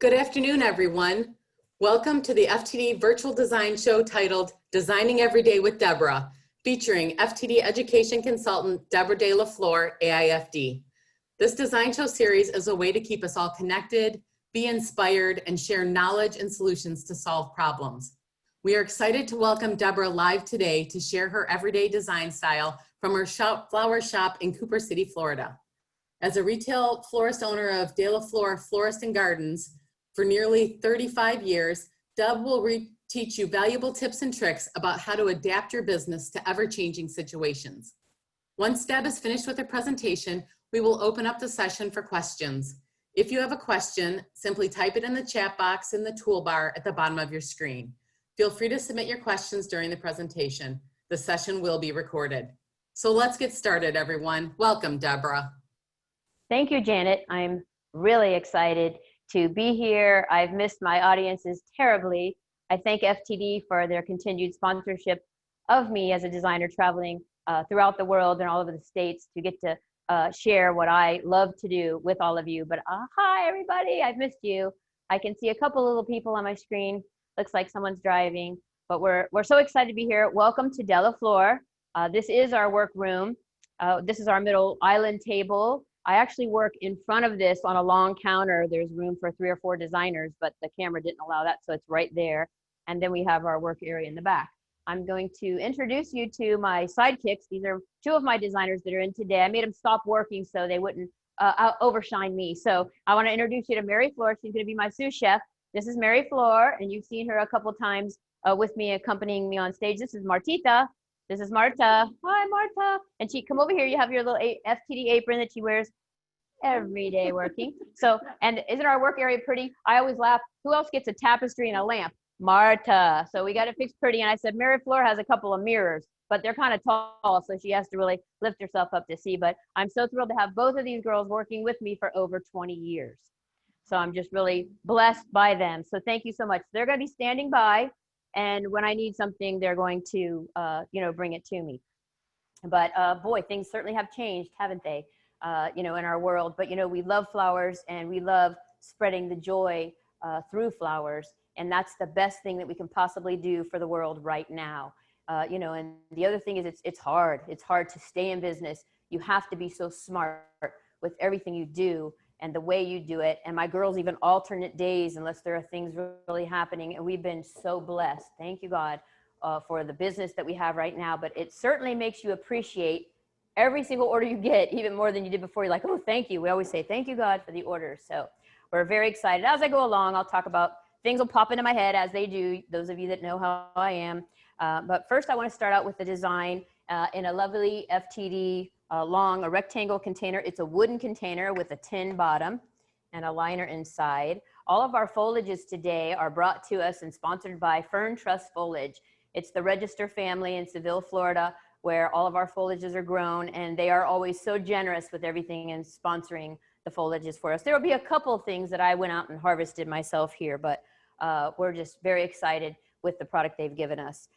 Good afternoon, everyone. Welcome to the FTD virtual design show titled Designing Every Day with Deborah, featuring FTD Education Consultant Deborah de la Flor, AIFD. This design show series is a way to keep us all connected, be inspired, and share knowledge and solutions to solve problems. We are excited to welcome Deborah live today to share her everyday design style from her flower shop in Cooper City, Florida. As a retail florist owner of De La Flor Florist Gardens for nearly 35 years, Deb will teach you valuable tips and tricks about how to adapt your business to ever-changing situations. Once Deb is finished with her presentation, we will open up the session for questions. If you have a question, simply type it in the chat box in the toolbar at the bottom of your screen. Feel free to submit your questions during the presentation. The session will be recorded. So let's get started, everyone. Welcome, Deborah. Thank you, Janet. I'm really excited to be here. I've missed my audiences terribly. I thank FTD for their continued sponsorship of me as a designer traveling throughout the world and all over the states to get to share what I love to do with all of you. But hi, everybody. I've missed you. I can see a couple little people on my screen. Looks like someone's driving, but we're so excited to be here. Welcome to De La Flor. This is our work room. This is our middle island table. I actually work in front of this on a long counter. There's room for 3 or 4 designers, but the camera didn't allow that, so it's right there. And then we have our work area in the back. I'm going to introduce you to my sidekicks. These are 2 of my designers that are in today. I made them stop working so they wouldn't overshine me. So I want to introduce you to Mary Flor. She's going to be my sous chef. This is Mary Flor, and you've seen her a couple times with me, accompanying me on stage. This is Martita. This is Marta. Hi, Marta. And she, come over here. You have your little FTD apron that she wears every day working. So, and isn't our work area pretty? I always laugh. Who else gets a tapestry and a lamp? Marta. So we got it fixed pretty. And I said, Mary Flor has a couple of mirrors, but they're kind of tall, so she has to really lift herself up to see. But I'm so thrilled to have both of these girls working with me for over 20 years. So I'm just really blessed by them. So thank you so much. They're going to be standing by. And when I need something, they're going to, bring it to me. But boy, things certainly have changed, haven't they? In our world. But, we love flowers and we love spreading the joy through flowers. And that's the best thing that we can possibly do for the world right now. And the other thing is it's hard. It's hard to stay in business. You have to be so smart with everything you do and the way you do it. And my girls even alternate days unless there are things really happening. And we've been so blessed. Thank you, God, for the business that we have right now. But it certainly makes you appreciate every single order you get, even more than you did before. You're like, oh, thank you. We always say, thank you, God, for the orders. So we're very excited. As I go along, I'll talk about things will pop into my head as they do, those of you that know how I am. But first, I want to start out with the design in a lovely FTD a rectangle container. It's a wooden container with a tin bottom and a liner inside. All of our foliages today are brought to us and sponsored by Fern Trust Foliage. It's the Register family in Seville, Florida, where all of our foliages are grown, and they are always so generous with everything and sponsoring the foliages for us. There will be a couple of things that I went out and harvested myself here, but we're just very excited with the product they've given us.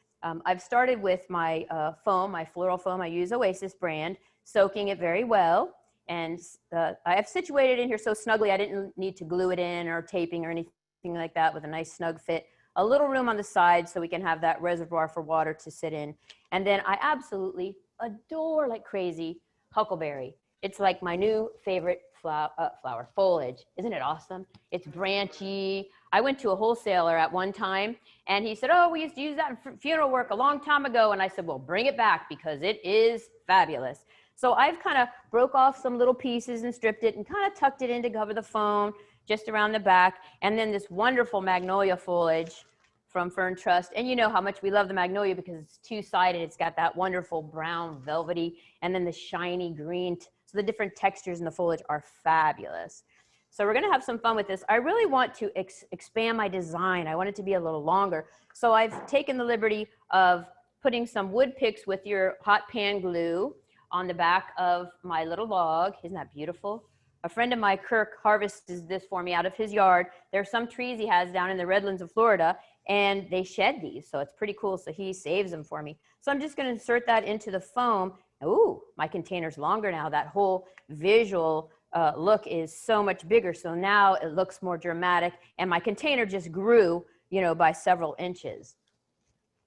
I've started with my foam, my floral foam. I use Oasis brand, soaking it very well. And I have situated in here so snugly, I didn't need to glue it in or taping or anything like that, with a nice snug fit. A little room on the side so we can have that reservoir for water to sit in. And then I absolutely adore like crazy huckleberry. It's like my new favorite flower foliage. Isn't it awesome? It's branchy. I went to a wholesaler at one time and he said, oh, we used to use that in funeral work a long time ago. And I said, well, bring it back because it is fabulous. So I've kind of broke off some little pieces and stripped it and kind of tucked it in to cover the foam just around the back. And then this wonderful Magnolia Foliage from Fern Trust. And you know how much we love the Magnolia because it's 2-sided. It's got that wonderful brown velvety and then the shiny green. So the different textures in the foliage are fabulous. So we're going to have some fun with this. I really want to expand my design. I want it to be a little longer. So I've taken the liberty of putting some wood picks with your hot pan glue on the back of my little log. Isn't that beautiful? A friend of mine, Kirk, harvested this for me out of his yard. There's some trees he has down in the Redlands of Florida, and they shed these, so it's pretty cool. So he saves them for me. So I'm just going to insert that into the foam. Ooh, my container's longer now. That whole visual look is so much bigger. So now it looks more dramatic, and my container just grew, you know, by several inches.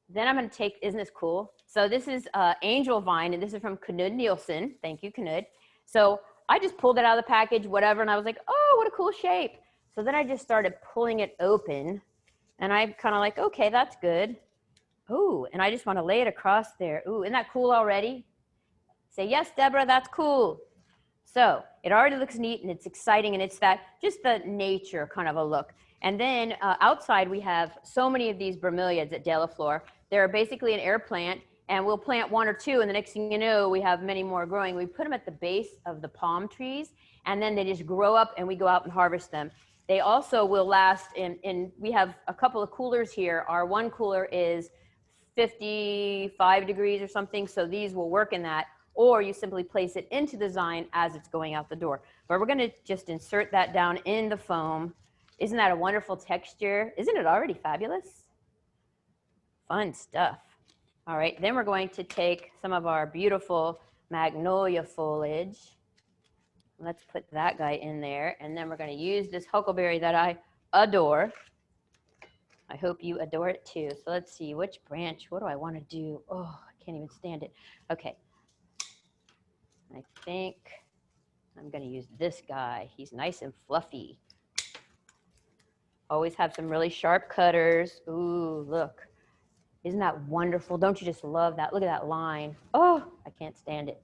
Then I'm going to take, isn't this cool? So this is Angel Vine, and this is from Knud Nielsen. Thank you, Knud. So I just pulled it out of the package, whatever, and I was like, oh, what a cool shape. So then I just started pulling it open, and I'm kind of like, okay, that's good. Ooh, and I just want to lay it across there. Ooh, isn't that cool already? Say, yes, Deborah, that's cool. So it already looks neat, and it's exciting, and it's that, just the nature kind of a look. And then outside, we have so many of these bromeliads at De La Flor. They're basically an air plant, and we'll plant one or two, and the next thing you know, we have many more growing. We put them at the base of the palm trees, and then they just grow up, and we go out and harvest them. They also will last, and we have a couple of coolers here. Our one cooler is 55 degrees or something, so these will work in that. Or you simply place it into the design as it's going out the door. But we're going to just insert that down in the foam. Isn't that a wonderful texture? Isn't it already fabulous? Fun stuff. All right, then we're going to take some of our beautiful Magnolia foliage. Let's put that guy in there. And then we're going to use this huckleberry that I adore. I hope you adore it too. So let's see, which branch, what do I want to do? Oh, I can't even stand it. Okay. I think I'm going to use this guy. He's nice and fluffy. Always have some really sharp cutters. Ooh, look. Isn't that wonderful? Don't you just love that? Look at that line. Oh, I can't stand it.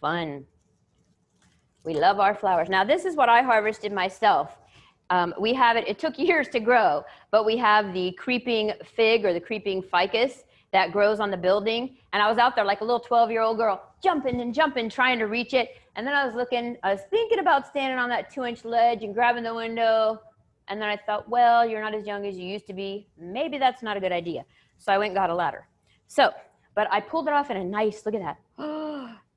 Fun. We love our flowers. Now, this is what I harvested myself. We have it, it took years to grow, but we have the creeping fig or the creeping ficus that grows on the building. And I was out there like a little 12-year-old girl, jumping and jumping, trying to reach it. And then I was thinking about standing on that 2-inch ledge and grabbing the window. And then I thought, well, you're not as young as you used to be. Maybe that's not a good idea. So I went and got a ladder. So, but I pulled it off in a nice, look at that.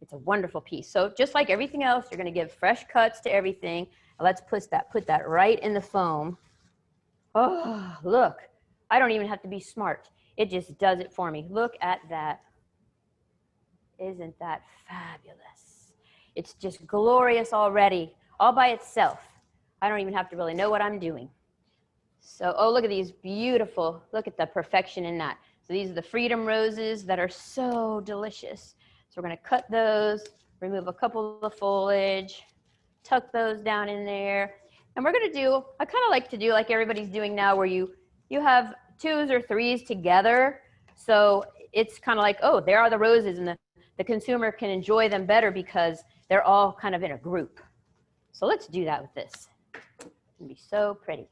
It's a wonderful piece. So just like everything else, you're gonna give fresh cuts to everything. Let's put that right in the foam. Oh, look, I don't even have to be smart. It just does it for me. Look at that. Isn't that fabulous? It's just glorious already, all by itself. I don't even have to really know what I'm doing. So, oh, look at these beautiful, look at the perfection in that. So these are the Freedom Roses that are so delicious. So we're gonna cut those, remove a couple of the foliage, tuck those down in there. And we're gonna do, I kind of like to do like everybody's doing now, where you have 2s or 3s together. So it's kind of like, oh, there are the roses, and the consumer can enjoy them better because they're all kind of in a group. So let's do that with this. It's gonna be so pretty.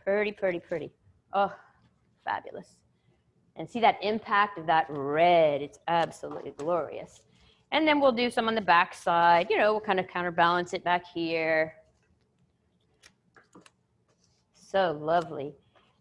Pretty, pretty, pretty. Oh, fabulous. And see that impact of that red. It's absolutely glorious. And then we'll do some on the back side. You know, we'll kind of counterbalance it back here. So lovely.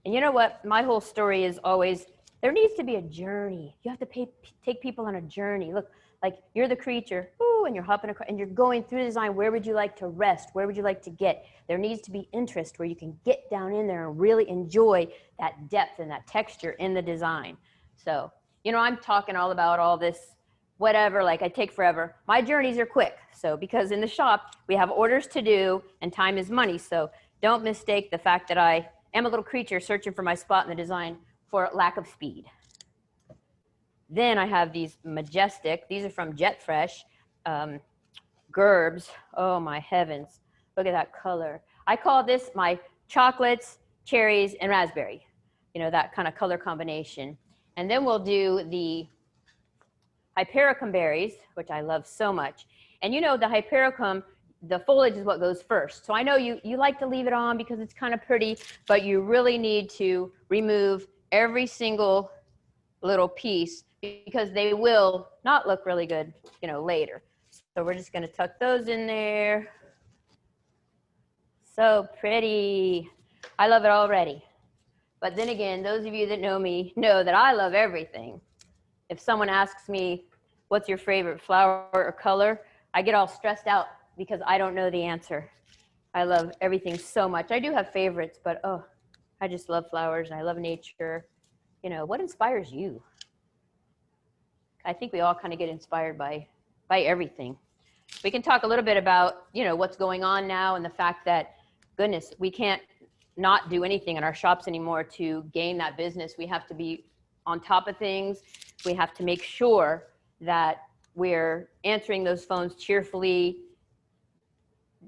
And you know what? My whole story is always, there needs to be a journey. You have to take people on a journey. Look, like you're the creature, ooh, and you're hopping across, and you're going through the design. Where would you like to rest? Where would you like to get? There needs to be interest where you can get down in there and really enjoy that depth and that texture in the design. So, you know, I'm talking all about all this, whatever, like I take forever. My journeys are quick. So, because in the shop, we have orders to do and time is money. So don't mistake the fact that I am a little creature searching for my spot in the design for lack of speed. Then I have these majestic, these are from Jet Fresh, gerbs. Oh my heavens, look at that color. I call this my chocolates, cherries, and raspberry. You know, that kind of color combination. And then we'll do the Hypericum berries, which I love so much. And you know, the Hypericum, the foliage is what goes first. So I know you like to leave it on because it's kind of pretty, but you really need to remove every single little piece because they will not look really good, you know, later. So we're just gonna tuck those in there. So pretty. I love it already. But then again, those of you that know me know that I love everything. If someone asks me, what's your favorite flower or color? I get all stressed out because I don't know the answer. I love everything so much. I do have favorites, but oh, I just love flowers and I love nature. You know, what inspires you? I think we all kind of get inspired by everything. we can talk a little bit about, you know, what's going on now and the fact that, goodness, we can't not do anything in our shops anymore to gain that business. We have to be on top of things. We have to make sure that we're answering those phones cheerfully,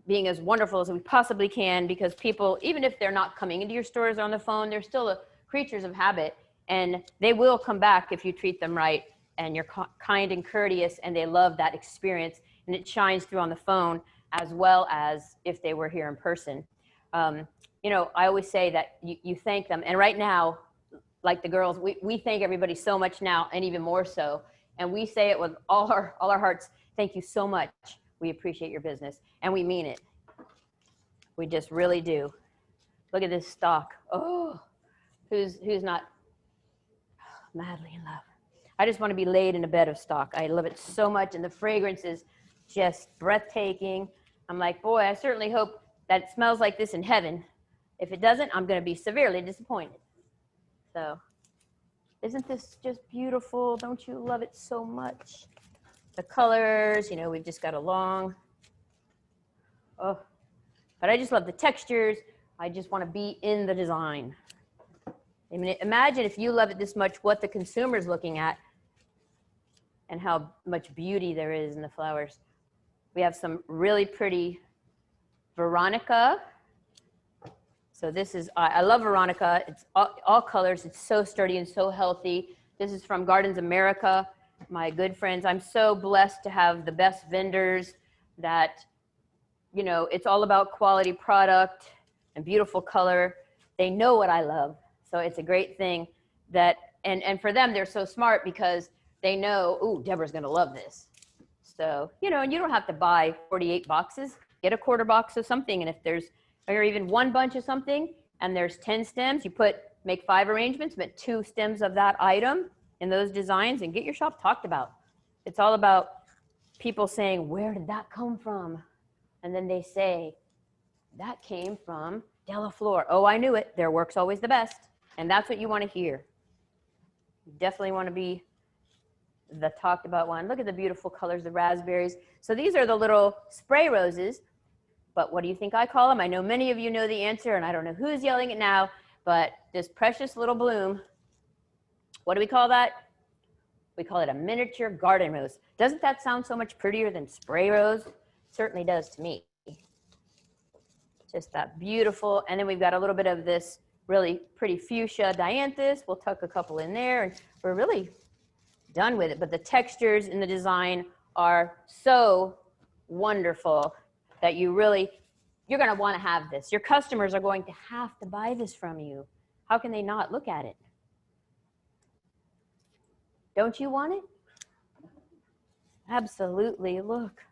being as wonderful as we possibly can, because people, even if they're not coming into your stores on the phone, they're still creatures of habit, and they will come back if you treat them right and you're kind and courteous, and they love that experience, and it shines through on the phone as well as if they were here in person. You know, I always say that you thank them, and right now, like the girls, we thank everybody so much now, and even more so, and we say it with all our hearts. Thank you so much. We appreciate your business, and we mean it. We just really do. Look at this stock. Oh, who's not madly in love? I just want to be laid in a bed of stock. I love it so much, and the fragrance is just breathtaking. I'm like, boy, I certainly hope that it smells like this in heaven. If it doesn't, I'm going to be severely disappointed. So, isn't this just beautiful? Don't you love it so much? The colors, you know, we've just got a long, oh, but I just love the textures. I just want to be in the design. I mean, imagine if you love it this much, what the consumer's looking at and how much beauty there is in the flowers. We have some really pretty Veronica. So this is, I love Veronica. It's all colors. It's so sturdy and so healthy. This is from Gardens America, my good friends. I'm so blessed to have the best vendors that, you know, it's all about quality product and beautiful color. They know what I love. So it's a great thing that, and for them, they're so smart because they know, ooh, Deborah's going to love this. So, you know, and you don't have to buy 48 boxes. Get a quarter box of something. And if there's, or even one bunch of something, and there's 10 stems, you make 5 arrangements, but 2 stems of that item in those designs, and get your shop talked about. It's all about people saying, where did that come from? And then they say, that came from Della Flor. Oh, I knew it. Their work's always the best. And that's what you want to hear. You definitely want to be the talked about one. Look at the beautiful colors, the raspberries. So these are the little spray roses, but what do you think I call them? I know many of you know the answer, and I don't know who's yelling it now, but this precious little bloom, what do we call that? We call it a miniature garden rose. Doesn't that sound so much prettier than spray rose? It certainly does to me. Just that beautiful. And then we've got a little bit of this really pretty fuchsia dianthus. We'll tuck a couple in there, and we're really done with it. But the textures in the design are so wonderful that you're going to want to have this. Your customers are going to have to buy this from you. How can they not look at it? Don't you want it? Absolutely. Look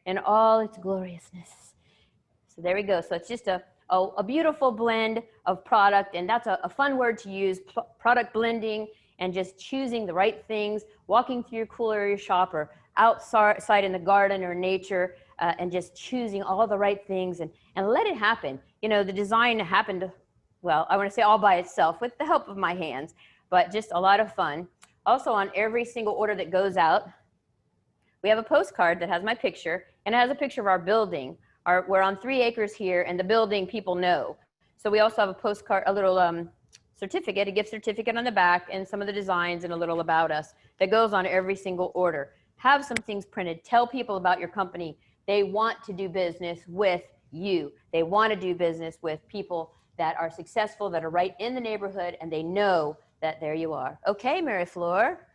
in all its gloriousness. So there we go. So it's just a beautiful blend of product, and that's a fun word to use, product blending, and just choosing the right things, walking through your cool area shop or outside in the garden or nature, and just choosing all the right things and let it happen. You know, the design happened, well, I want to say all by itself with the help of my hands, but just a lot of fun. Also, on every single order that goes out, we have a postcard that has my picture, and it has a picture of our building. We're on 3 acres here, and the building people know. So we also have a postcard, a little certificate, a gift certificate on the back, and some of the designs and a little about us that goes on every single order. Have some things printed. Tell people about your company. They want to do business with you. They want to do business with people that are successful, that are right in the neighborhood, and they know that there you are. Okay, Mary Flor.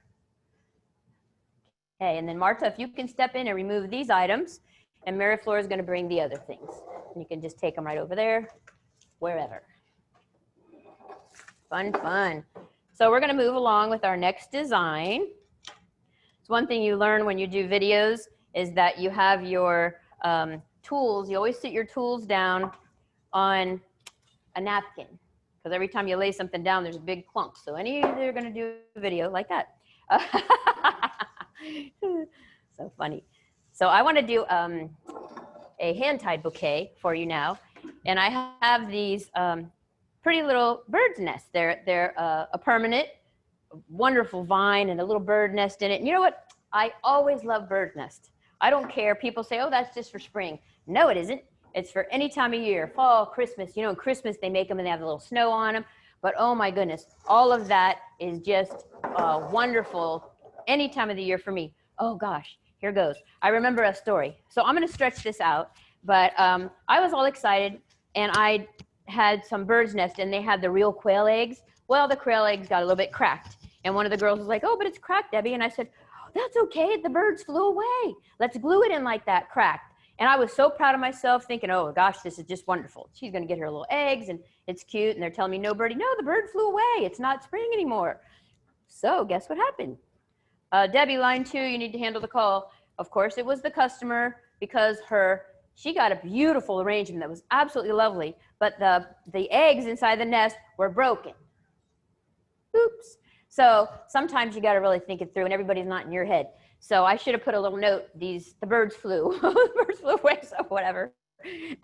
Okay, and then Marta, if you can step in and remove these items, and Mary Flor is going to bring the other things. And you can just take them right over there, wherever. Fun, fun. So we're going to move along with our next design. It's one thing you learn when you do videos is that you have your tools. You always sit your tools down on a napkin, because every time you lay something down, there's a big clunk. So they're going to do a video like that. So funny. So I want to do a hand-tied bouquet for you now. And I have these pretty little bird's nests. They're a permanent, wonderful vine and a little bird nest in it. And you know what? I always love bird nests. I don't care. People say, oh, that's just for spring. No, it isn't. It's for any time of year, fall, Christmas. You know, Christmas, they make them and they have a little snow on them. But oh my goodness, all of that is just wonderful any time of the year for me. Oh gosh, here goes. I remember a story. So I'm gonna stretch this out, but I was all excited and I had some bird's nest and they had the real quail eggs. Well, the quail eggs got a little bit cracked. And one of the girls was like, oh, but it's cracked, Debbie. And I said, oh, that's okay, the birds flew away. Let's glue it in like that, cracked. And I was so proud of myself thinking, oh gosh, this is just wonderful. She's gonna get her little eggs and it's cute. And they're telling me, no birdie, no, the bird flew away. It's not spring anymore. So guess what happened? Debbie, line 2, you need to handle the call. Of course, it was the customer because she got a beautiful arrangement that was absolutely lovely, but the eggs inside the nest were broken. Oops. So sometimes you got to really think it through and everybody's not in your head. So I should have put a little note, the birds flew. The birds flew away, so whatever.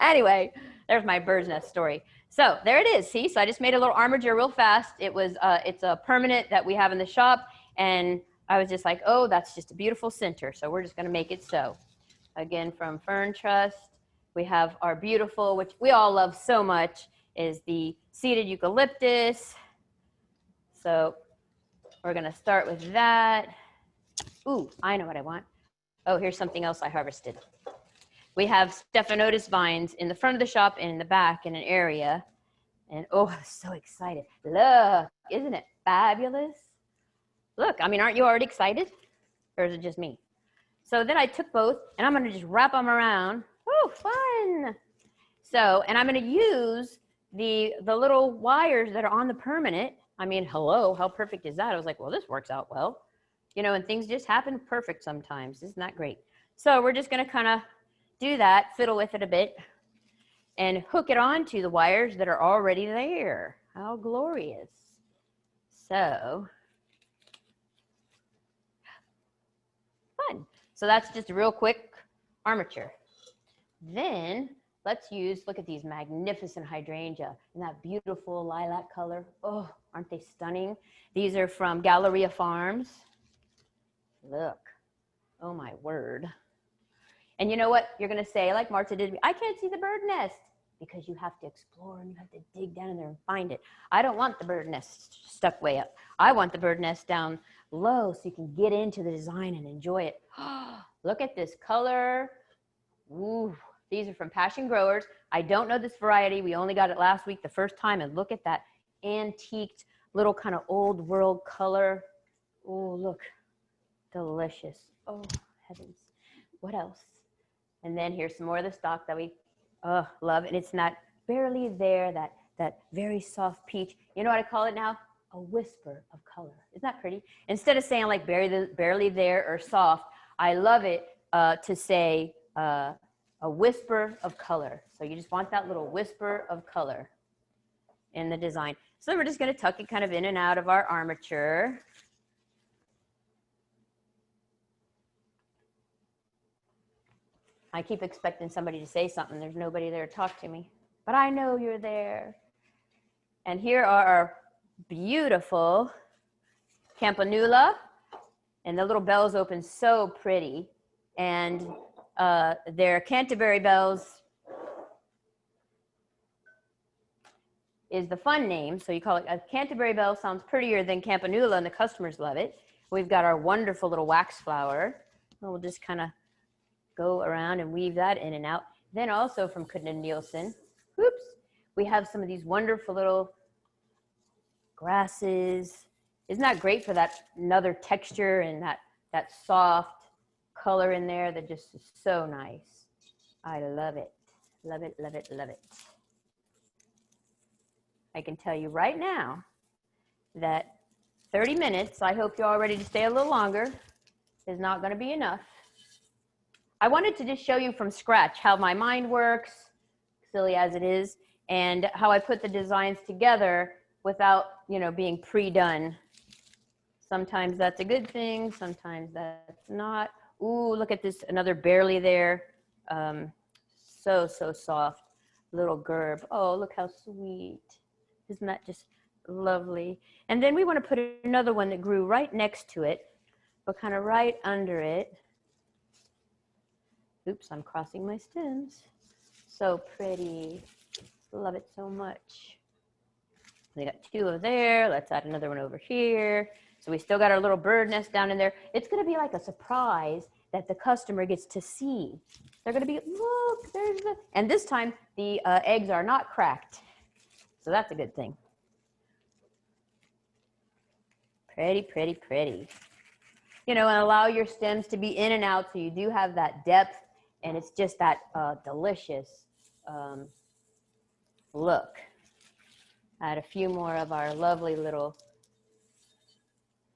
Anyway, there's my bird's nest story. So there it is, see? So I just made a little armature real fast. It's a permanent that we have in the shop. And I was just like, oh, that's just a beautiful center. So we're just gonna make it so. Again, from Fern Trust, we have our beautiful, which we all love so much, is the seeded eucalyptus. So we're gonna start with that. Ooh, I know what I want. Oh, here's something else I harvested. We have stephanotis vines in the front of the shop and in the back in an area. And oh, I'm so excited. Look, isn't it fabulous? Look, I mean, aren't you already excited? Or is it just me? So then I took both and I'm gonna just wrap them around. Oh, fun. So, and I'm gonna use the little wires that are on the permanent. I mean, hello, how perfect is that? I was like, well, this works out well. You know, and things just happen perfect sometimes. Isn't that great? So we're just gonna kind of do that, fiddle with it a bit, and hook it onto the wires that are already there. How glorious. So, fun. So that's just a real quick armature. Then let's use, look at these magnificent hydrangea and that beautiful lilac color. Oh, aren't they stunning? These are from Galleria Farms. Look, oh my word. And you know what? You're gonna say, like Martha did, I can't see the bird nest, because you have to explore and you have to dig down in there and find it. I don't want the bird nest stuck way up. I want the bird nest down low so you can get into the design and enjoy it. Look at this color. Ooh, these are from Passion Growers. I don't know this variety. We only got it last week, the first time, and look at that antiqued little kind of old world color. Oh, look, delicious. Oh, heavens. What else? And then here's some more of the stock that we love. And it's not barely there, that very soft peach. You know what I call it now? A whisper of color. Isn't that pretty? Instead of saying like barely there or soft, I love it to say a whisper of color. So you just want that little whisper of color in the design. So we're just gonna tuck it kind of in and out of our armature. I keep expecting somebody to say something. There's nobody there to talk to me, but I know you're there. And here are our beautiful campanula, and the little bells open so pretty. And they're Canterbury bells is the fun name. So you call it a Canterbury bell, sounds prettier than campanula, and the customers love it. We've got our wonderful little wax flower. And we'll just kind of go around and weave that in and out. Then also from Kudden Nielsen, whoops, we have some of these wonderful little grasses. Isn't that great for that another texture and that soft color in there that just is so nice. I love it, love it, love it, love it. I can tell you right now that 30 minutes, I hope you're all ready to stay a little longer, is not going to be enough. I wanted to just show you from scratch how my mind works, silly as it is, and how I put the designs together without, you know, being pre-done. Sometimes that's a good thing, sometimes that's not. Ooh, look at this, another barely there. So soft, little gerb. Oh, look how sweet. Isn't that just lovely? And then we want to put another one that grew right next to it, but kind of right under it. Oops, I'm crossing my stems. So pretty. Love it so much. We got 2 over there. Let's add another one over here. So we still got our little bird nest down in there. It's going to be like a surprise that the customer gets to see. They're going to be, look, there's the, and this time the eggs are not cracked. So that's a good thing. Pretty, pretty, pretty. You know, and allow your stems to be in and out so you do have that depth, and it's just that delicious look. Add a few more of our lovely little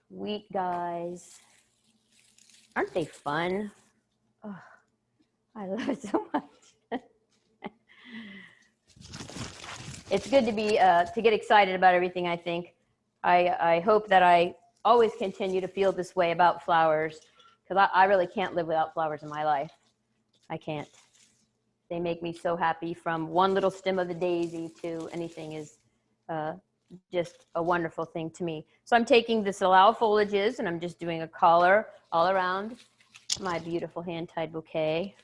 wheat guys. Aren't they fun? Oh, I love it so much. It's good to be to get excited about everything, I think. I hope that I always continue to feel this way about flowers, because I really can't live without flowers in my life. I can't. They make me so happy, from one little stem of the daisy to anything is just a wonderful thing to me. So I'm taking this allow foliages and I'm just doing a collar all around my beautiful hand-tied bouquet.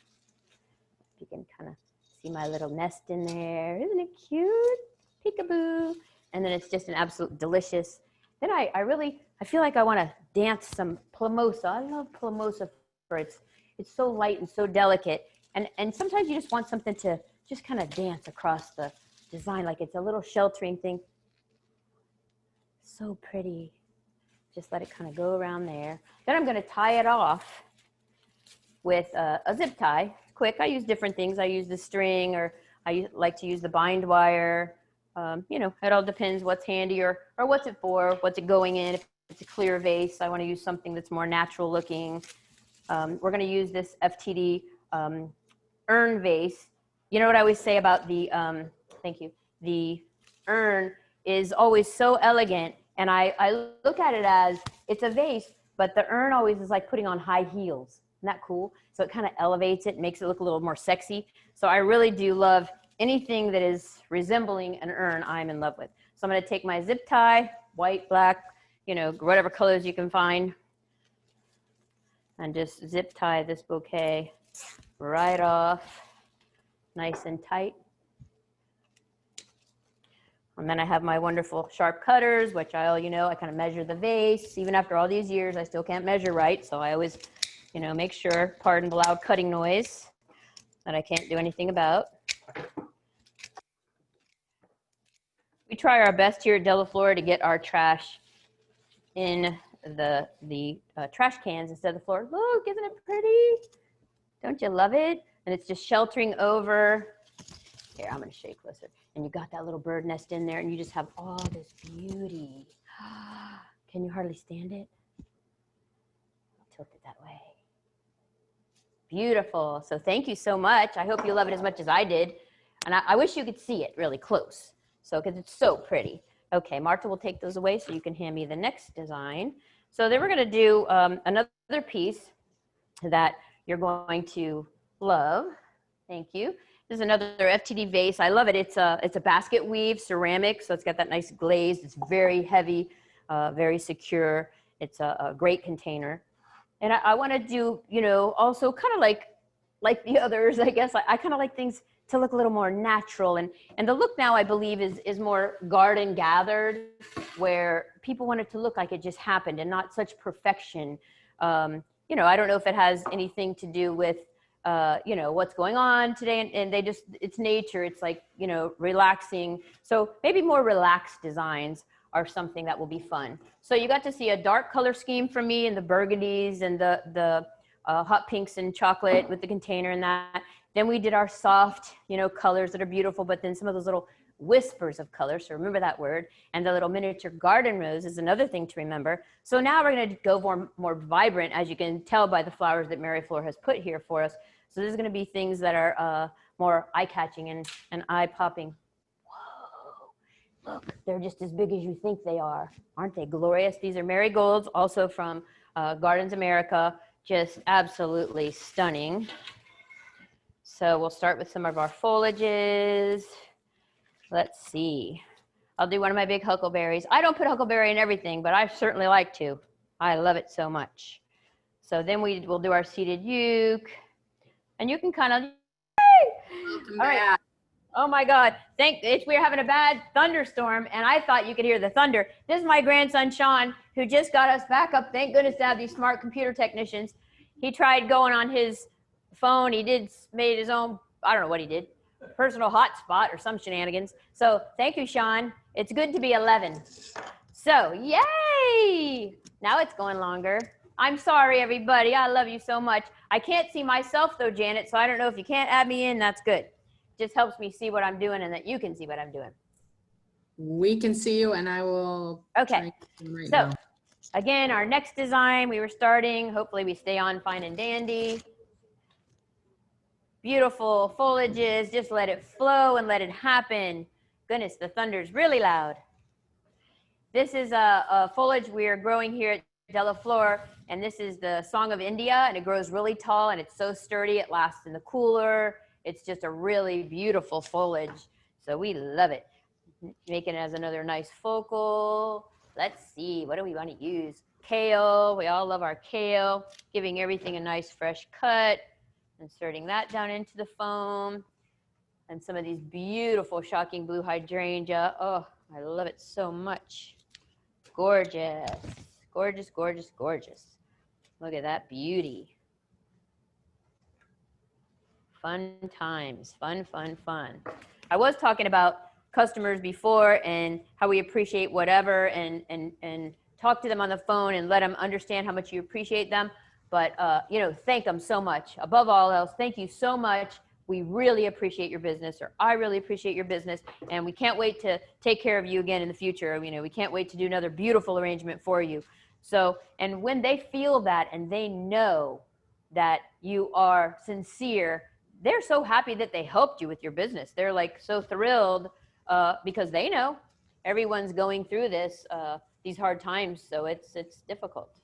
You can kind of see my little nest in there. Isn't it cute? Peekaboo. And then it's just an absolute delicious. Then I feel like I want to dance some plumosa. I love plumosa for it's so light and so delicate. And sometimes you just want something to just kind of dance across the design, like it's a little sheltering thing. So pretty. Just let it kind of go around there. Then I'm going to tie it off with a zip tie. Quick. I use different things. I use the string, or I like to use the bind wire. You know, it all depends what's handy or what's it for, what's it going in. If it's a clear vase, I want to use something that's more natural looking. We're going to use this FTD urn vase. You know what I always say about the, thank you, the urn is always so elegant. And I look at it as it's a vase, but the urn always is like putting on high heels. Isn't that cool? So it kind of elevates it, makes it look a little more sexy. So I really do love anything that is resembling an urn. I'm in love with. So I'm going to take my zip tie, white, black, you know, whatever colors you can find, and just zip tie this bouquet right off, nice and tight. And then I have my wonderful sharp cutters, which you know, I kind of measure the vase. Even after all these years, I still can't measure right. So I always, you know, make sure, pardon the loud cutting noise that I can't do anything about. We try our best here at De La Flor to get our trash in the trash cans instead of the floor. Look, isn't it pretty? Don't you love it? And it's just sheltering over. Here, I'm going to show you closer. And you got that little bird nest in there, and you just have all this beauty. Can you hardly stand it? Tilt it that way. Beautiful. So thank you so much. I hope you love it as much as I did. And I wish you could see it really close. So, because it's so pretty. Okay, Martha will take those away so you can hand me the next design. So then we're going to do another piece that you're going to love. Thank you. This is another FTD vase. I love it. It's a basket weave ceramic, so it's got that nice glaze. It's very heavy, very secure. It's a great container. And I want to do, you know, also kind of like the others, I guess. I kind of like things to look a little more natural. And the look now, I believe, is more garden gathered, where people want it to look like it just happened and not such perfection. You know, I don't know if it has anything to do with, you know, what's going on today, and they just, it's nature. It's like, you know, relaxing. So maybe more relaxed designs are something that will be fun. So you got to see a dark color scheme from me, and the burgundies and the hot pinks and chocolate with the container and that. Then we did our soft, you know, colors that are beautiful, but then some of those little whispers of color. So remember that word. And the little miniature garden rose is another thing to remember. So now we're going to go more vibrant, as you can tell by the flowers that Mary Flor has put here for us. So there's going to be things that are more eye-catching and eye-popping. Whoa, look, they're just as big as you think they are. Aren't they glorious? These are Marigolds, also from Gardens America. Just absolutely stunning. So we'll start with some of our foliages. Let's see. I'll do one of my big huckleberries. I don't put huckleberry in everything, but I certainly like to. I love it so much. So then we will do our seeded euc. And you can kind of, Welcome all right. back. Oh my God. We're having a bad thunderstorm and I thought you could hear the thunder. This is my grandson, Sean, who just got us back up. Thank goodness to have these smart computer technicians. He tried going on his phone. He made his own, I don't know what he did, personal hotspot or some shenanigans. So thank you, Sean. It's good to be 11. So yay. Now it's going longer. I'm sorry, everybody. I love you so much. I can't see myself though, Janet. So I don't know if you can't add me in, that's good. Just helps me see what I'm doing and that you can see what I'm doing. We can see you and I will. Okay. Right So now. again, our next design we were starting, hopefully we stay on fine and dandy. Beautiful foliages, just let it flow and let it happen. Goodness, the thunder's really loud. This is a foliage we are growing here at Della Flor, and this is the Song of India, and it grows really tall and it's so sturdy, it lasts in the cooler. It's just a really beautiful foliage. So we love it. Making it as another nice focal. Let's see, what do we want to use? Kale, we all love our kale. Giving everything a nice fresh cut. Inserting that down into the foam. And some of these beautiful shocking blue hydrangea. Oh, I love it so much. Gorgeous, gorgeous, gorgeous, gorgeous. Look at that beauty. Fun times, fun, fun, fun. I was talking about customers before and how we appreciate whatever and talk to them on the phone and let them understand how much you appreciate them. But, you know, thank them so much. Above all else, thank you so much. We really appreciate your business, or I really appreciate your business. And we can't wait to take care of you again in the future. You know, we can't wait to do another beautiful arrangement for you. So, and when they feel that and they know that you are sincere, they're so happy that they helped you with your business. They're like so thrilled because they know everyone's going through these hard times. So it's difficult.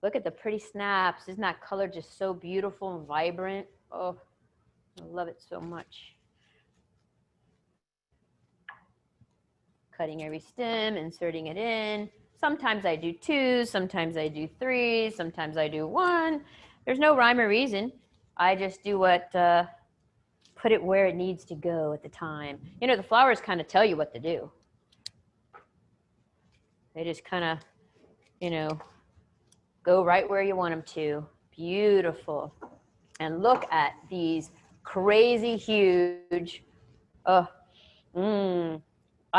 Look at the pretty snaps. Isn't that color just so beautiful and vibrant? Oh, I love it so much. Cutting every stem, inserting it in. Sometimes I do 2, sometimes I do 3, sometimes I do 1. There's no rhyme or reason. I just do what, put it where it needs to go at the time. You know, the flowers kind of tell you what to do. They just kind of, you know, go right where you want them to. Beautiful. And look at these crazy huge, I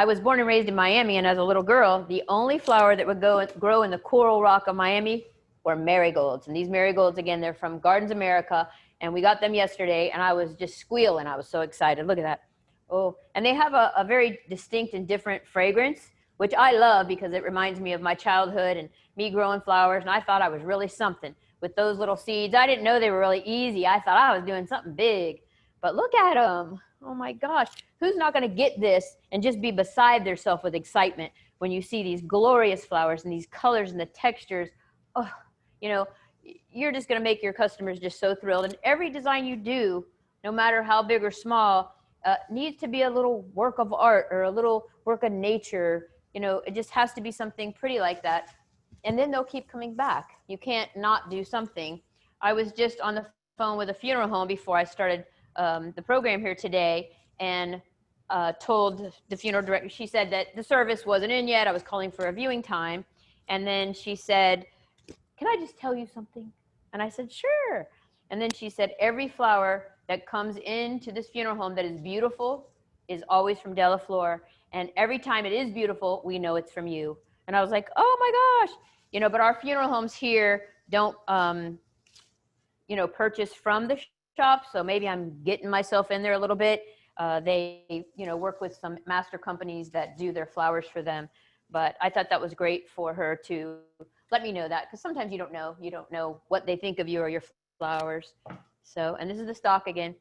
was born and raised in Miami, and as a little girl, the only flower that would grow in the coral rock of Miami were marigolds. And these marigolds, again, they're from Gardens America, and we got them yesterday, and I was just squealing. I was so excited. Look at that. Oh, and they have a very distinct and different fragrance, which I love because it reminds me of my childhood and me growing flowers, and I thought I was really something with those little seeds. I didn't know they were really easy. I thought I was doing something big, but look at them. Oh my gosh, who's not going to get this and just be beside themselves with excitement when you see these glorious flowers and these colors and the textures? Oh, you know, you're just going to make your customers just so thrilled. And every design you do, no matter how big or small, needs to be a little work of art or a little work of nature. You know, it just has to be something pretty like that. And then they'll keep coming back. You can't not do something. I was just on the phone with a funeral home before I started the program here today, and told the funeral director, she said that the service wasn't in yet. I was calling for a viewing time. And then she said, can I just tell you something? And I said, sure. And then she said, every flower that comes into this funeral home that is beautiful is always from Della Flor. And every time it is beautiful, we know it's from you. And I was like, oh my gosh. You know, but our funeral homes here don't, you know, purchase from the shop. So maybe I'm getting myself in there a little bit. They, you know, work with some master companies that do their flowers for them. But I thought that was great for her to let me know that, because sometimes you don't know what they think of you or your flowers. So, and this is the stalk again.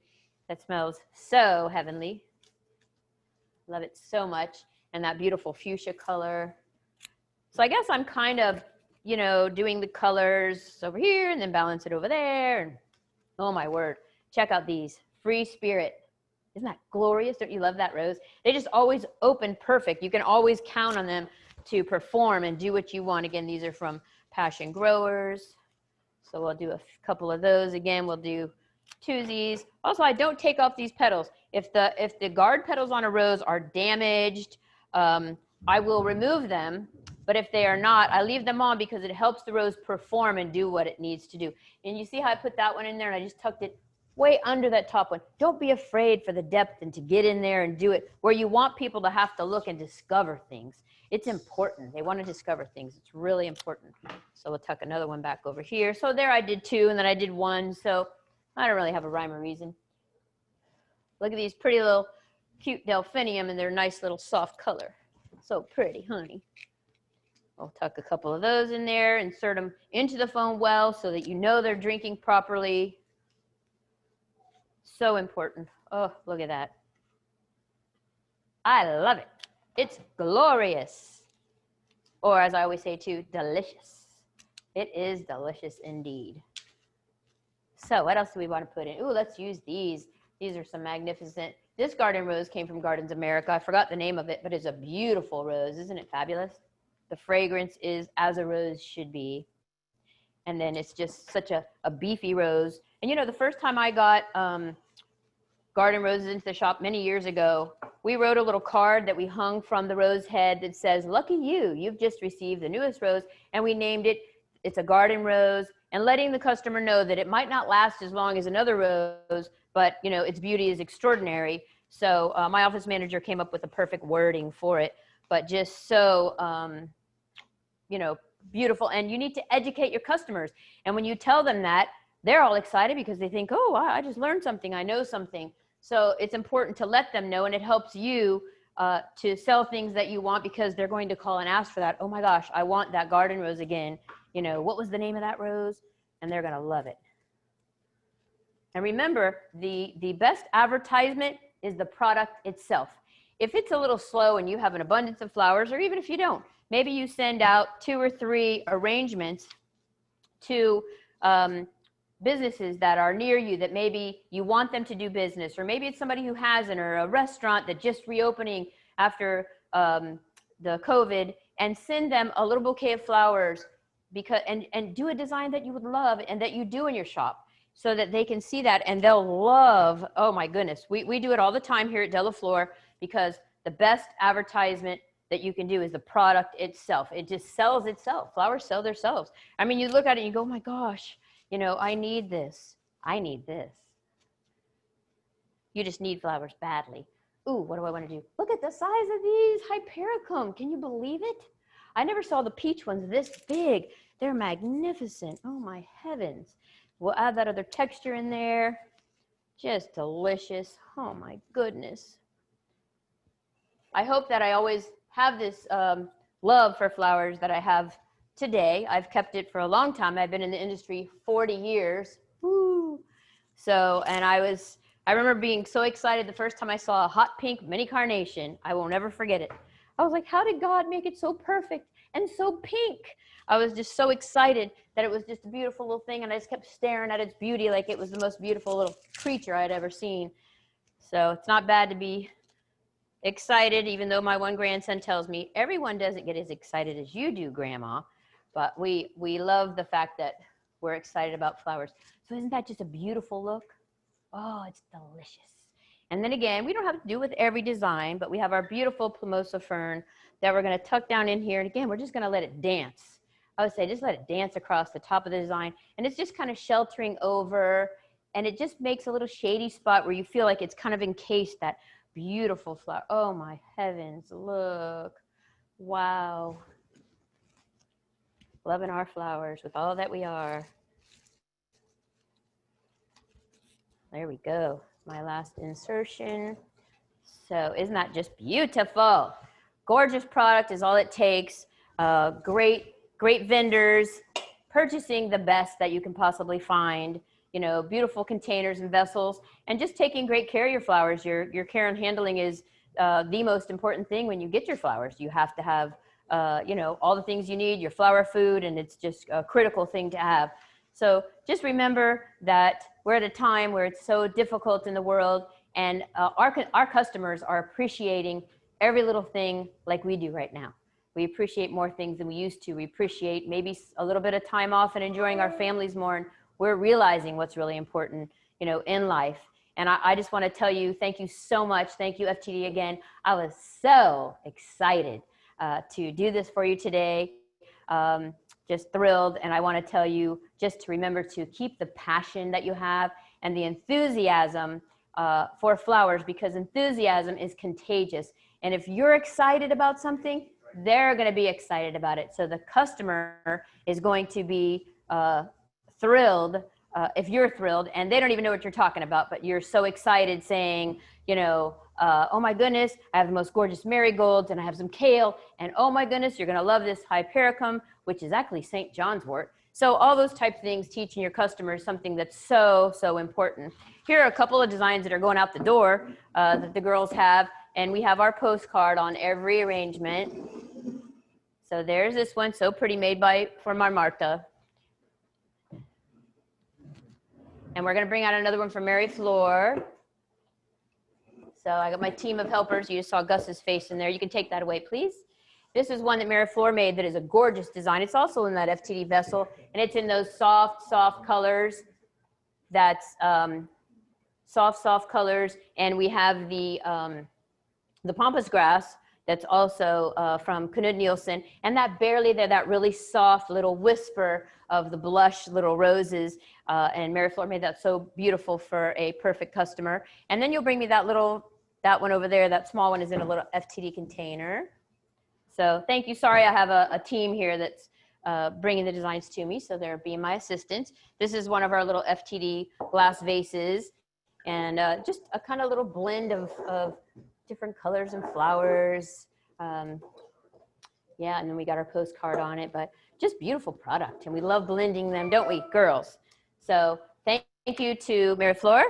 That smells so heavenly. Love it so much. And that beautiful fuchsia color. So I guess I'm kind of, you know, doing the colors over here and then balance it over there. And oh my word, check out these. Free Spirit. Isn't that glorious? Don't you love that rose? They just always open perfect. You can always count on them to perform and do what you want. Again, these are from Passion Growers. So we'll do a couple of those again. We'll do twosies. Also, I don't take off these petals. If the guard petals on a rose are damaged, I will remove them. But if they are not, I leave them on because it helps the rose perform and do what it needs to do. And you see how I put that one in there and I just tucked it way under that top one. Don't be afraid for the depth and to get in there and do it where you want people to have to look and discover things. It's important. They want to discover things. It's really important. So we'll tuck another one back over here. So there I did two and then I did one. So I don't really have a rhyme or reason. Look at these pretty little cute delphinium and their nice little soft color. So pretty, honey. I'll tuck a couple of those in there, insert them into the foam well so that you know they're drinking properly. So important. Oh, look at that. I love it. It's glorious. Or as I always say too, delicious. It is delicious indeed. So what else do we want to put in? Ooh, let's use these. These are some magnificent. This garden rose came from Gardens America. I forgot the name of it, but it's a beautiful rose. Isn't it fabulous? The fragrance is as a rose should be. And then it's just such a beefy rose. And you know, the first time I got garden roses into the shop many years ago, we wrote a little card that we hung from the rose head that says, "Lucky you, you've just received the newest rose." And we named it, it's a garden rose, and letting the customer know that it might not last as long as another rose, but you know, its beauty is extraordinary. So my office manager came up with the perfect wording for it, but just so, you know, beautiful. And you need to educate your customers. And when you tell them that, they're all excited because they think, oh, I just learned something. I know something. So it's important to let them know, and it helps you to sell things that you want because they're going to call and ask for that. Oh my gosh, I want that garden rose again. You know, what was the name of that rose? And they're going to love it. And remember, the best advertisement is the product itself. If it's a little slow and you have an abundance of flowers, or even if you don't, maybe you send out 2 or 3 arrangements to businesses that are near you that maybe you want them to do business, or maybe it's somebody who hasn't, or a restaurant that just reopening after the COVID, and send them a little bouquet of flowers because and do a design that you would love and that you do in your shop so that they can see that and they'll love. Oh my goodness, we do it all the time here at De La Flor because the best advertisement that you can do is the product itself. It just sells itself. Flowers sell themselves. I mean, you look at it and you go, oh my gosh, you know, I need this. I need this. You just need flowers badly. Ooh, what do I want to do? Look at the size of these Hypericum. Can you believe it? I never saw the peach ones this big. They're magnificent. Oh my heavens. We'll add that other texture in there. Just delicious. Oh my goodness. I hope that I always have this love for flowers that I have today. I've kept it for a long time. I've been in the industry 40 years. Woo. So, and I remember being so excited the first time I saw a hot pink mini carnation. I will never forget it. I was like, how did God make it so perfect and so pink? I was just so excited that it was just a beautiful little thing, and I just kept staring at its beauty like it was the most beautiful little creature I'd ever seen. So it's not bad to be excited, even though my one grandson tells me everyone doesn't get as excited as you do, Grandma. But we love the fact that we're excited about flowers. So isn't that just a beautiful look? Oh, it's delicious. And then again, we don't have to do with every design, but we have our beautiful Plumosa fern that we're going to tuck down in here. And again, we're just going to let it dance. I would say just let it dance across the top of the design. And it's just kind of sheltering over. And it just makes a little shady spot where you feel like it's kind of encased that beautiful flower. Oh my heavens, look. Wow. Loving our flowers with all that we are. There we go. My last insertion. So isn't that just beautiful? Gorgeous product is all it takes. Great vendors, purchasing the best that you can possibly find. You know, beautiful containers and vessels, and just taking great care of your flowers. Your care and handling is the most important thing when you get your flowers. You have to have, you know, all the things you need, your flower food, and it's just a critical thing to have. So just remember that we're at a time where it's so difficult in the world, and our customers are appreciating every little thing like we do right now. We appreciate more things than we used to. We appreciate maybe a little bit of time off and enjoying our families more. And we're realizing what's really important in life. And I just want to tell you, thank you so much. Thank you, FTD, again. I was so excited to do this for you today. Just thrilled. And I want to tell you just to remember to keep the passion that you have and the enthusiasm for flowers, because enthusiasm is contagious. And if you're excited about something, they're going to be excited about it. So the customer is going to be thrilled if you're thrilled, and they don't even know what you're talking about, but you're so excited saying, oh my goodness, I have the most gorgeous marigolds, and I have some kale, and oh my goodness, you're going to love this hypericum, which is actually St. John's wort. So all those type of things, teaching your customers something that's so, so important. Here are a couple of designs that are going out the door that the girls have, and we have our postcard on every arrangement. So there's this one, so pretty, made from our Marta. And we're going to bring out another one from Mary Flor. So I got my team of helpers. You just saw Gus's face in there. You can take that away, please. This is one that Mary Flor made that is a gorgeous design. It's also in that FTD vessel, and it's in those soft, soft colors. That's soft colors. And we have the pampas grass that's also from Knud Nielsen. And that barely there, that really soft little whisper of the blush little roses. And Mary Flor made that so beautiful for a perfect customer. And then you'll bring me that one over there. That small one is in a little FTD container. So thank you. Sorry, I have a team here that's bringing the designs to me, so they're being my assistants. This is one of our little FTD glass vases, and just a kind of little blend of different colors and flowers. Yeah, and then we got our postcard on it, but just beautiful product, and we love blending them, don't we, girls? So thank you to Mary Flor.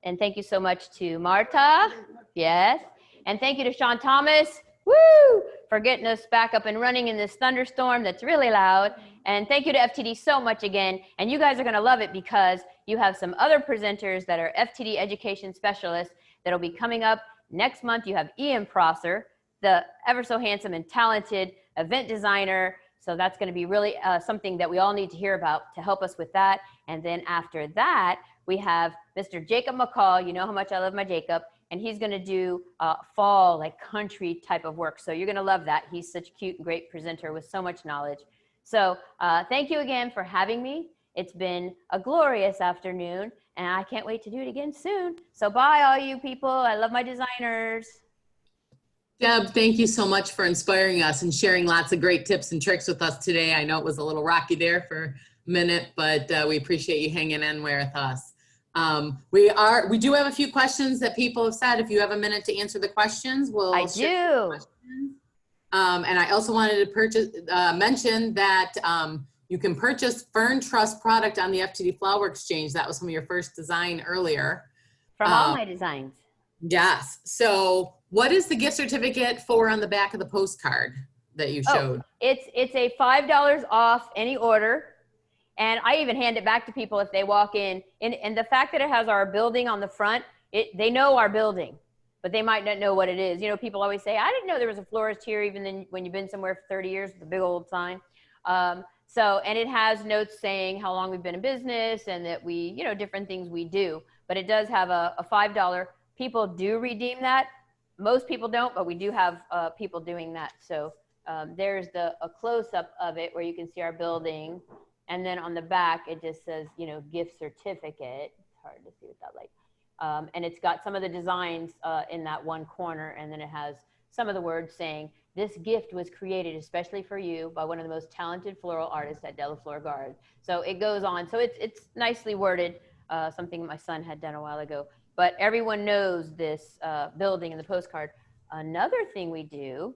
And thank you so much to Marta. Yes. And thank you to Sean Thomas. Woo! For getting us back up and running in this thunderstorm that's really loud. And thank you to FTD so much again. And you guys are going to love it because you have some other presenters that are FTD education specialists that'll be coming up next month. You have Ian Prosser, the ever so handsome and talented event designer. So that's going to be really something that we all need to hear about to help us with that. And then after that, we have Mr. Jacob McCall. You know how much I love my Jacob. And he's going to do fall, like country type of work. So you're going to love that. He's such a cute and great presenter with so much knowledge. So thank you again for having me. It's been a glorious afternoon, and I can't wait to do it again soon. So bye, all you people. I love my designers. Deb, thank you so much for inspiring us and sharing lots of great tips and tricks with us today. I know it was a little rocky there for a minute, but we appreciate you hanging in with us. We do have a few questions that people have said. If you have a minute to answer the questions, I do. And I also wanted to mention that you can purchase Fern Trust product on the FTD Flower Exchange. That was some of your first design earlier. From all my designs. Yes. So what is the gift certificate for on the back of the postcard that you showed? It's a $5 off any order. And I even hand it back to people if they walk in. And the fact that it has our building on the front, they know our building, but they might not know what it is. You know, people always say, I didn't know there was a florist here, even then when you've been somewhere for 30 years with a big old sign. And it has notes saying how long we've been in business and that we, different things we do. But it does have a $5. People do redeem that. Most people don't, but we do have people doing that. So there's a close-up of it where you can see our building. And then on the back, it just says, gift certificate. It's hard to see with that light. And it's got some of the designs in that one corner. And then it has some of the words saying, this gift was created especially for you by one of the most talented floral artists at Flor Gardens. So it goes on. So it's nicely worded, something my son had done a while ago. But everyone knows this building and the postcard. Another thing we do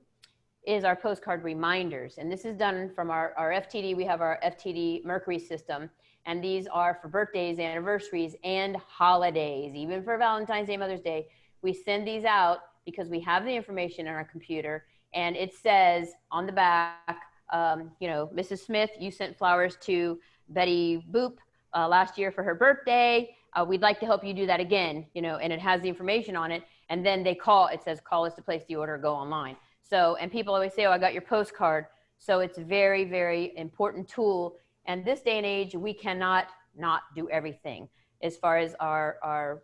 is our postcard reminders. And this is done from our FTD. We have our FTD Mercury system. And these are for birthdays, anniversaries, and holidays. Even for Valentine's Day, Mother's Day, we send these out because we have the information in our computer. And it says on the back, Mrs. Smith, you sent flowers to Betty Boop last year for her birthday. We'd like to help you do that again, and it has the information on it. And then it says, call us to place the order, go online. So, and people always say, oh, I got your postcard. So it's a very, very important tool. And this day and age, we cannot not do everything. As far as our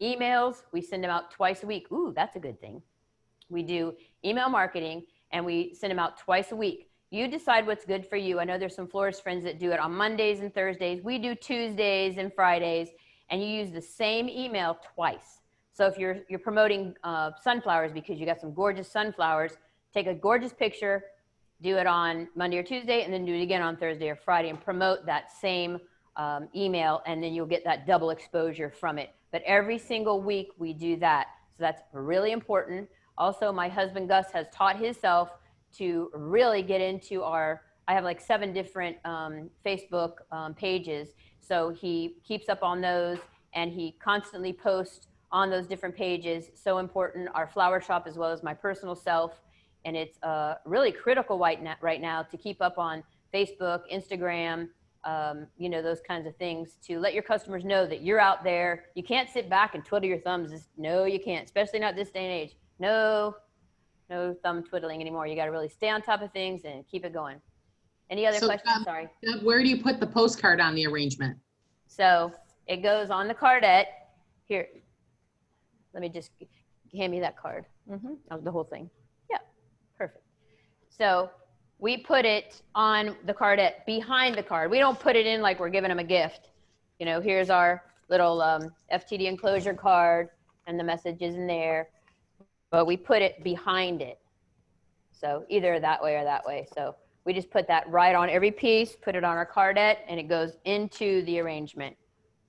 emails, we send them out twice a week. Ooh, that's a good thing. We do email marketing and we send them out twice a week. You decide what's good for you. I know there's some florist friends that do it on Mondays and Thursdays. We do Tuesdays and Fridays, and you use the same email twice. So if you're promoting sunflowers because you got some gorgeous sunflowers, take a gorgeous picture, do it on Monday or Tuesday, and then do it again on Thursday or Friday and promote that same email, and then you'll get that double exposure from it. But every single week we do that. So that's really important. Also, my husband Gus has taught himself to really get into I have like 7 different Facebook pages. So he keeps up on those and he constantly posts on those different pages. So important, our flower shop as well as my personal self. And it's really critical right now to keep up on Facebook, Instagram, you know, those kinds of things to let your customers know that you're out there. You can't sit back and twiddle your thumbs. No, you can't, especially not this day and age. No thumb twiddling anymore. You got to really stay on top of things and keep it going. Any other questions? Sorry. Where do you put the postcard on the arrangement? So it goes on the cardette. Here, let me just hand me that card. The whole thing. Yeah, perfect. So we put it on the cardette behind the card. We don't put it in like we're giving them a gift. You know, here's our little FTD enclosure card and the message is in there. But we put it behind it. So either that way or that way. So we just put that right on every piece, put it on our cardette, and it goes into the arrangement,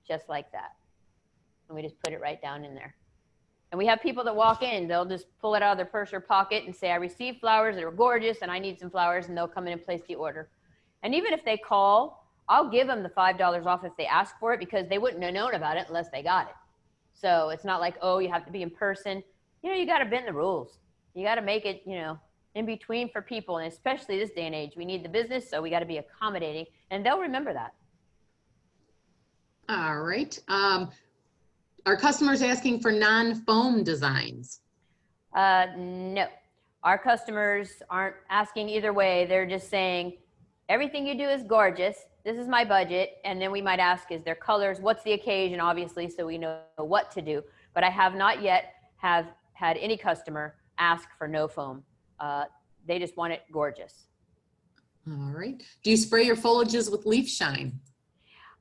just like that. And we just put it right down in there. And we have people that walk in, they'll just pull it out of their purse or pocket and say, I received flowers that are gorgeous and I need some flowers, and they'll come in and place the order. And even if they call, I'll give them the $5 off if they ask for it, because they wouldn't have known about it unless they got it. So it's not like, oh, you have to be in person. You know, you got to bend the rules. You got to make it, you know, in between for people. And especially this day and age, we need the business. So we got to be accommodating, and they'll remember that. All right. Are customers asking for non-foam designs? No, our customers aren't asking either way. They're just saying, everything you do is gorgeous. This is my budget. And then we might ask, is there colors? What's the occasion? Obviously, so we know what to do. But I have not yet have had any customer ask for no foam. They just want it gorgeous. All right. Do you spray your foliages with leaf shine?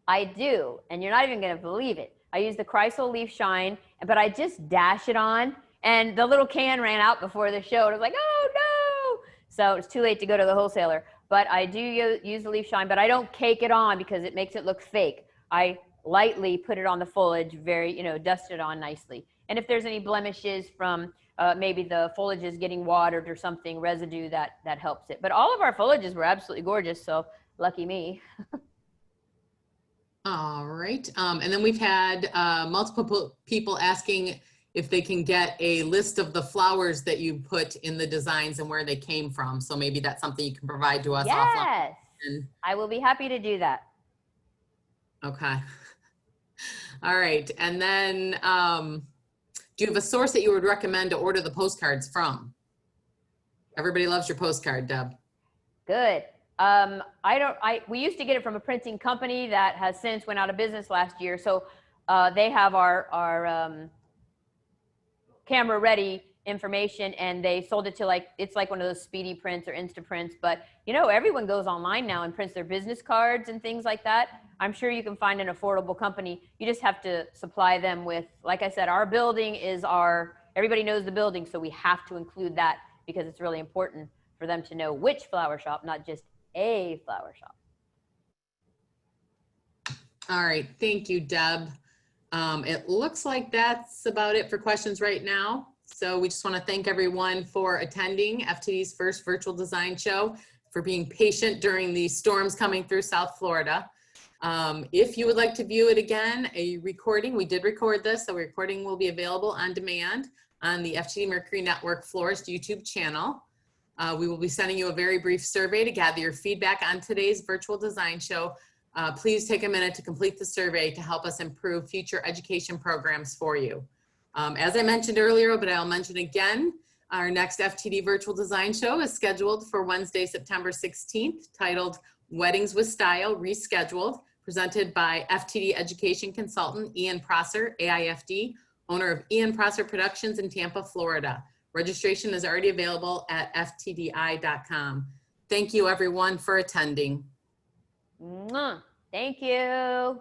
I do, and you're not even going to believe it. I use the Chrysal Leaf Shine, but I just dash it on, and the little can ran out before the show, and I was like, oh no! So it's too late to go to the wholesaler. But I do use the Leaf Shine, but I don't cake it on because it makes it look fake. I lightly put it on the foliage, very, you know, dust it on nicely. And if there's any blemishes from maybe the foliage is getting watered or something, residue, that helps it. But all of our foliages were absolutely gorgeous, so lucky me. All right. And then we've had multiple people asking if they can get a list of the flowers that you put in the designs and where they came from. So maybe that's something you can provide to us offline. Yes, I will be happy to do that. Okay. All right. And then do you have a source that you would recommend to order the postcards from? Everybody loves your postcard, Deb. Good. We used to get it from a printing company that has since went out of business last year. So they have our camera ready information, and they sold it to it's like one of those speedy prints or Instaprints. But you know, everyone goes online now and prints their business cards and things like that. I'm sure you can find an affordable company. You just have to supply them with, like I said, our building is everybody knows the building. So we have to include that because it's really important for them to know which flower shop, not just a flower shop. All right, thank you, Deb. It looks like that's about it for questions right now. So we just want to thank everyone for attending FTD's first virtual design show, for being patient during the storms coming through South Florida. If you would like to view it again, a recording, we did record this, so a recording will be available on demand on the FTD Mercury Network Florist YouTube channel. We will be sending you a very brief survey to gather your feedback on today's virtual design show. Please take a minute to complete the survey to help us improve future education programs for you. As I mentioned earlier, but I'll mention again, our next FTD virtual design show is scheduled for Wednesday, September 16th, titled Weddings with Style Rescheduled, presented by FTD Education Consultant Ian Prosser, AIFD, owner of Ian Prosser Productions in Tampa, Florida. Registration is already available at ftdi.com. Thank you everyone for attending. Mwah. Thank you.